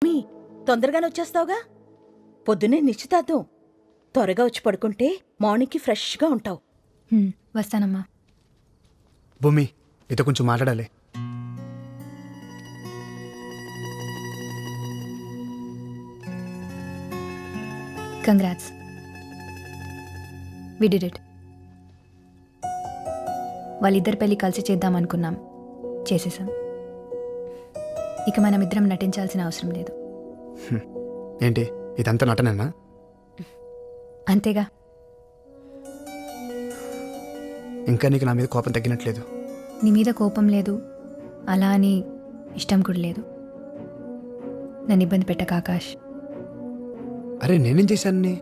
భూమి, తొందరగానే వచ్చేస్తావుగా? పొద్దున్నే నిశ్చితార్థం. త్వరగా వచ్చి పడుకుంటే మార్నింగ్కి ఫ్రెష్గా ఉంటావు. వస్తానమ్మా. భూమి, నీతో కొంచెం మాట్లాడాలి. Congrats, we did it. వాళ్ళిద్దరి పెళ్లి కలిసి చేద్దామనుకున్నాం, చేసేసాం. ఇక మనం ఇద్దరం నటించాల్సిన అవసరం లేదు. ఏంటి ఇదంతా నటనేనా? అంతేగా. ఇంకా నీకు నా మీద కోపం తగ్గినట్లేదు. నీ మీద కోపం లేదు, అలా అని ఇష్టం కూడా లేదు. నన్ను ఇబ్బంది పెట్టక ఆకాష్. అరే నేనేం చేశాను?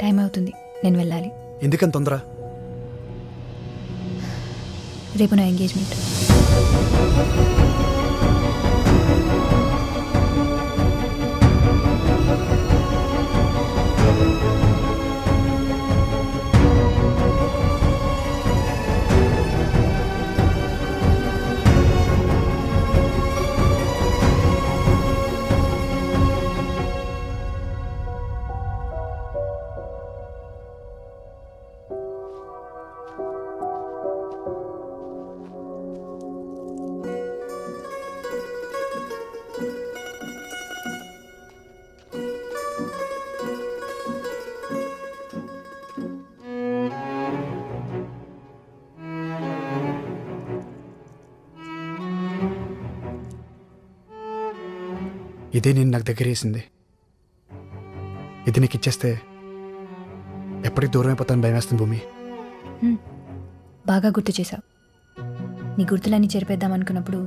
టైం అవుతుంది, నేను వెళ్ళాలి. ఎందుకని తొందర? రేపు నా ఎంగేజ్మెంట్. ఇదే నేను నాకు దగ్గర వేసింది. ఇది నీకు ఇచ్చేస్తే ఎప్పటికి దూరం అయిపోతాను భయం వేస్తుంది భూమి. బాగా గుర్తు చేశావు. నీ గుర్తులన్నీ చెరిపేద్దాం అనుకున్నప్పుడు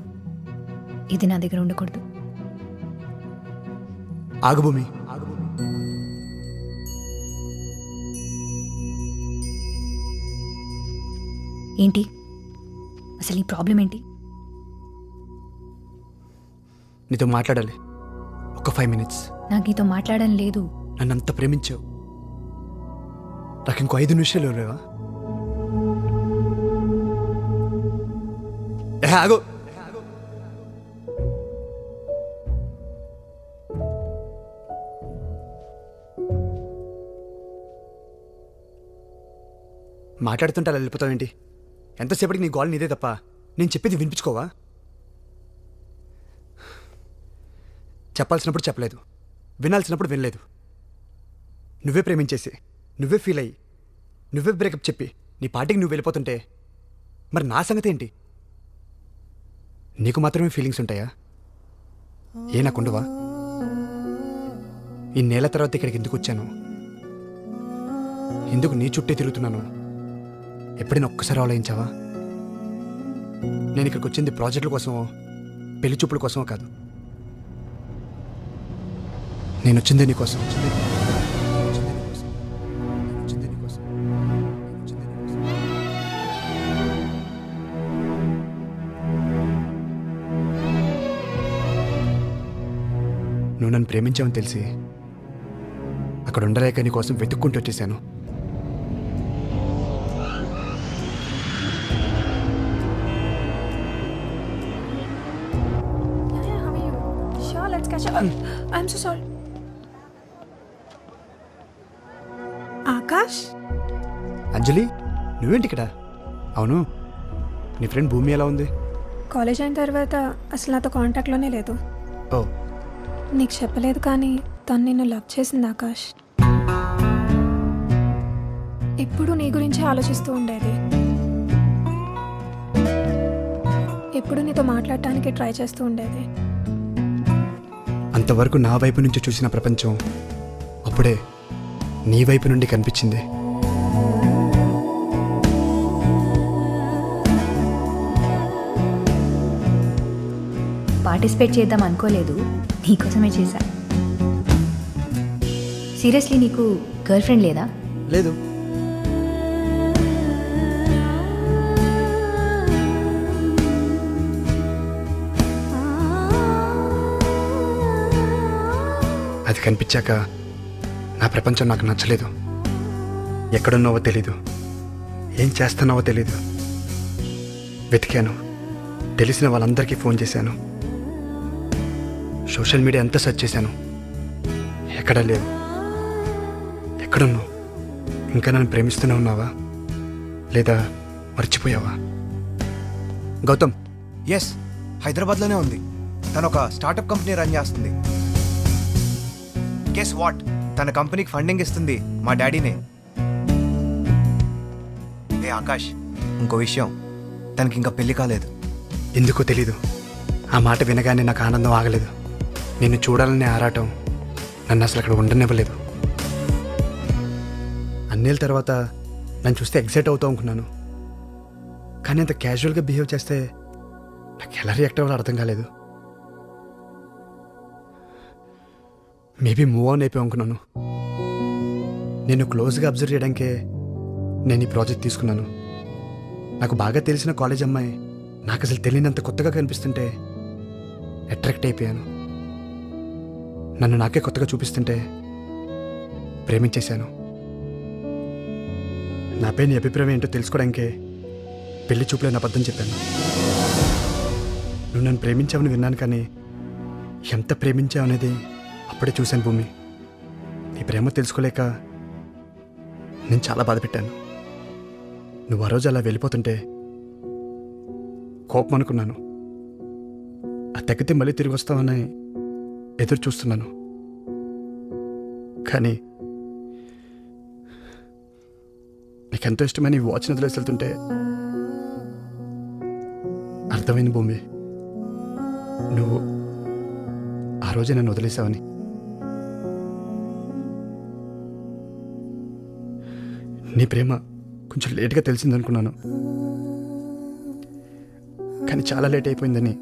ఇది నా దగ్గర ఉండకూడదు. ఆగు భూమి. ఏంటి అసలు నీ ప్రాబ్లం ఏంటి? నీతో మాట్లాడాలి. ఒక 5 minutes. నాకు నీతో మాట్లాడడం లేదు. నన్ను అంత ప్రేమించావు, నాకు ఇంకో 5 నిమిషాలు లేవా? ఆగు. మాట్లాడుతుంటే అలా వెళ్ళిపోతావేంటి? ఎంతసేపటికి నీ గోల్ నీదే తప్ప నేను చెప్పేది వినిపించుకోవా? చెప్పాల్సినప్పుడు చెప్పలేదు, వినాల్సినప్పుడు వినలేదు. నువ్వే ప్రేమించేసి, నువ్వే ఫీల్ అయ్యి, నువ్వే బ్రేకప్ చెప్పి నీ పార్టీకి నువ్వు వెళ్ళిపోతుంటే మరి నా సంగతి ఏంటి? నీకు మాత్రమే ఫీలింగ్స్ ఉంటాయా? ఏ నాకుండవా? ఈ నెల తర్వాత ఇక్కడికి ఎందుకు వచ్చాను? ఎందుకు నీ చుట్టే తిరుగుతున్నాను? ఎప్పుడైనా ఒక్కసారి ఆలోచించావా? నేను ఇక్కడికి వచ్చింది ప్రాజెక్టుల కోసమో పెళ్లి చూపుల కోసమో కాదు. నేను వచ్చిందే నీకోసం. నువ్వు నన్ను ప్రేమించావని తెలిసి అక్కడ ఉండలేక నీ కోసం వెతుక్కుంటూ వచ్చేసాను. ఆకాష్, అంజలి, నువ్వేంటి ఇక్కడ? అవును, నీ ఫ్రెండ్ భూమి ఎలా ఉంది? కాలేజ్ అయిన తర్వాత అసలు నాతో కాంటాక్ట్లోనే లేదు. ఓ, నీకు చెప్పలేదు కానీ తను నిన్ను లవ్ చేసింది ఆకాష్. ఎప్పుడు నీ గురించి ఆలోచిస్తూ ఉండేది. ఎప్పుడు నీతో మాట్లాడటానికి ట్రై చేస్తూ ఉండేది. అంతవరకు నా వైపు నుంచి చూసిన ప్రపంచం అప్పుడే నీ వైపు నుండి కనిపించింది. పార్టిసిపేట్ చేద్దాం అనుకోలేదు, నీకోసమే చేశా. సీరియస్లీ, నీకు గర్ల్ ఫ్రెండ్ లేదా? లేదు. అది కనిపించాక నా ప్రపంచం నాకు నచ్చలేదు. ఎక్కడున్నావో తెలీదు, ఏం చేస్తున్నావో తెలీదు. వెతికాను, తెలిసిన వాళ్ళందరికీ ఫోన్ చేశాను. సోషల్ మీడియా ఎంత సెర్చ్ చేశాను, ఎక్కడా లేవు. ఎక్కడున్నావు? ఇంకా నన్ను ప్రేమిస్తూనే ఉన్నావా లేదా మర్చిపోయావా? గౌతమ్. ఎస్, హైదరాబాద్లోనే ఉంది. తను ఒక స్టార్టప్ కంపెనీ రన్ చేస్తుంది. గెస్ వాట్, తన కంపెనీకి ఫండింగ్ ఇస్తుంది మా డాడీనే. ఏ ఆకాష్, ఇంకో విషయం, తనకి ఇంకా పెళ్లి కాలేదు. ఎందుకో తెలీదు, ఆ మాట వినగానే నాకు ఆనందం ఆగలేదు. నిన్ను చూడాలనే ఆరాటం నన్ను అసలు అక్కడ ఉండనివ్వలేదు. అన్నేళ్ళ తర్వాత నన్ను చూస్తే ఎగ్జైట్ అవుతూ అనుకున్నాను, కానీ అంత క్యాజువల్గా బిహేవ్ చేస్తే నాకు ఎలా రియాక్ట్ అవ్వాలో అర్థం కాలేదు. మేబీ మూవ్ ఆన్ అయిపోయి అనుకున్నాను. నేను క్లోజ్గా అబ్జర్వ్ చేయడానికే నేను ఈ ప్రాజెక్ట్ తీసుకున్నాను. నాకు బాగా తెలిసిన కాలేజ్ అమ్మాయి నాకు అసలు తెలియనంత కొత్తగా కనిపిస్తుంటే అట్రాక్ట్ అయిపోయాను. నన్ను నాకే కొత్తగా చూపిస్తుంటే ప్రేమించేశాను. నాపై నీ అభిప్రాయం ఏంటో తెలుసుకోవడానికే పెళ్లి చూపులేని అబద్ధం చెప్పాను. నువ్వు నన్ను ప్రేమించావని విన్నాను, కానీ ఎంత ప్రేమించావు అనేది అప్పుడే చూశాను భూమి. నీ ప్రేమ తెలుసుకోలేక నేను చాలా బాధ పెట్టాను. నువ్వు ఆ రోజు అలా వెళ్ళిపోతుంటే కోపం అనుకున్నాను. ఆ తగ్గితే మళ్ళీ తిరిగి వస్తావని ఎదురు చూస్తున్నాను. కానీ నీకెంతో ఇష్టమైన ఈ వాచ్ని వదిలేసి వెళ్తుంటే అర్థమైంది భూమి, నువ్వు ఆ రోజే నన్ను వదిలేసావని. నీ ప్రేమ కొంచెం లేట్గా తెలిసిందనుకున్నాను, కానీ చాలా లేట్ అయిపోయిందని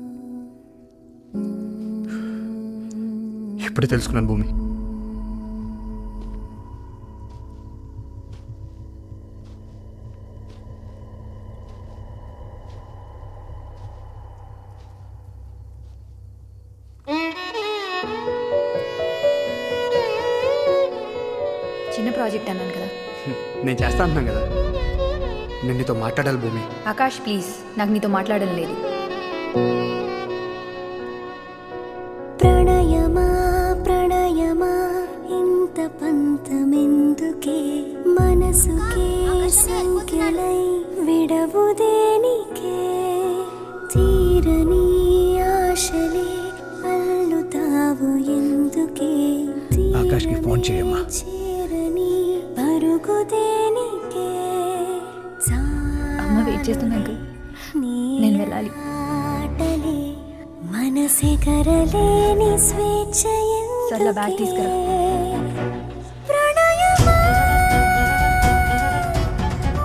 ఇప్పుడే తెలుసుకున్నాను భూమి. చిన్న ప్రాజెక్ట్ అన్నాను కదా. నేను చేస్తా అంటున్నాను కదా, నేను నీతో మాట్లాడాలి భూమి. ఆకాష్ ప్లీజ్, నాకు నీతో మాట్లాడడం లేదు. ప్రణయమా ప్రణయమా ఇంత పంతమెందుకే, మనసుకే సంఖ్యలై విడవు దేనికే, తీరని ఆశలే అల్లుతావు ఎందుకే, ఆకాష్కి ఫోన్ చేయమ్మా. చేరని పరుగు దేనికే, అమ్మ వెయిట్ చేస్తున్నాను, నేను వెళ్ళాలి. ఆటలే మనసే కరలేని స్వేచ్ఛ సర్లే, బ్యాగ్ తీసుకురా. ప్రణయమా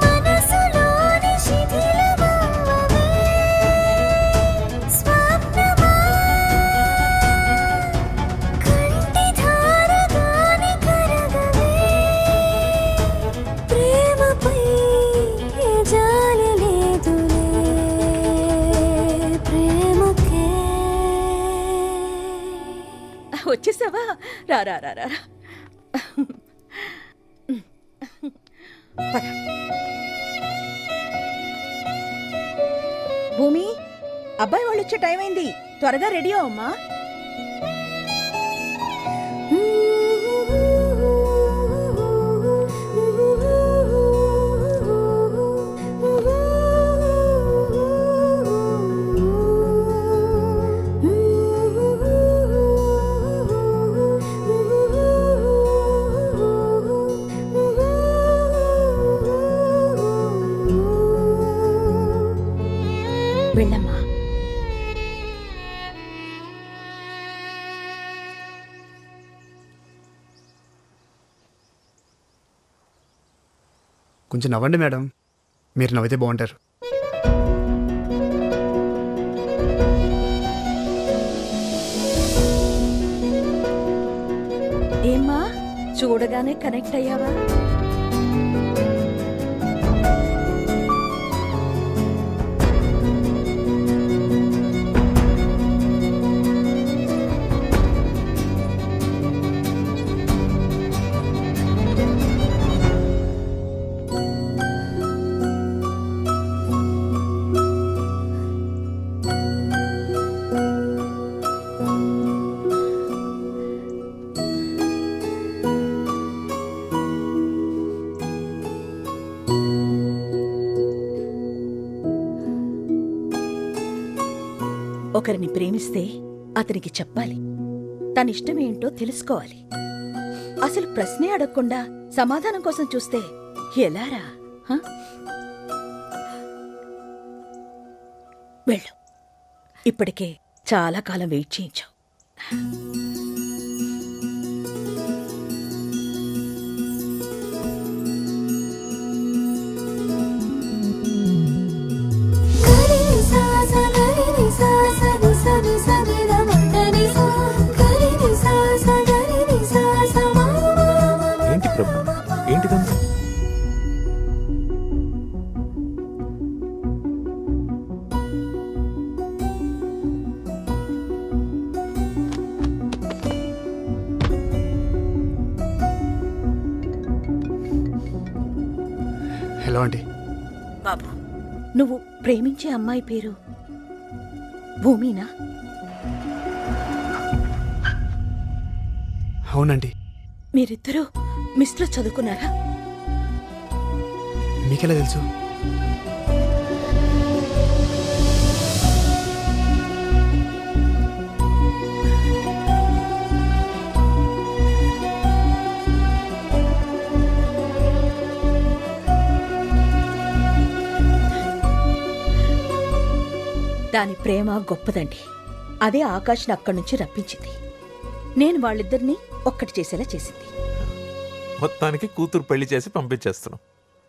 మనసులోని శిథిలమవ్వవే, స్వప్నమా కంటి ధారగాని కరగవే, ప్రేమపై జాలి లేదులే, ప్రేమకే. వచ్చేసావా? రా రా రా రా. పద. భూమి, అబ్బాయి వాళ్ళు వచ్చే టైం అయింది, త్వరగా రెడీ అవమ్మా. వెళ్ళమ్మా. కొంచెం నవ్వండి మేడం, మీరు నవ్వితే బాగుంటారు. ఏమ్మా, చూడగానే కనెక్ట్ అయ్యావా? ఒకరిని ప్రేమిస్తే అతనికి చెప్పాలి, తన ఇష్టమేంటో తెలుసుకోవాలి. అసలు ప్రశ్నే అడగకుండా సమాధానం కోసం చూస్తే ఎలారా? హ? వెళ్ళు. ఇప్పటికే చాలా కాలం వెయిట్ చేయించావు. ఏంటి ప్రభు, ఏంటిదంతా? Hello aunty. బాబు, నువ్వు ప్రేమించే అమ్మాయి పేరు భూమినా? అవునండి. మీరిద్దరూ మిస్లో చదువుకున్నారా? మీకెలా తెలుసు? దాని ప్రేమ గొప్పదండి. అదే ఆకాష్ని అక్కడి నుంచి రప్పించింది. నేను వాళ్ళిద్దరినీ ఒక్కటి చేసేలా చేసింది. మొత్తానికి కూతురు పెళ్లి చేసి పంపించేస్తున్నాం.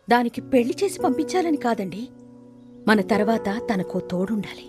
దానికి పెళ్లి చేసి పంపించాలని కాదండి, మన తర్వాత తనకో తోడుండాలి.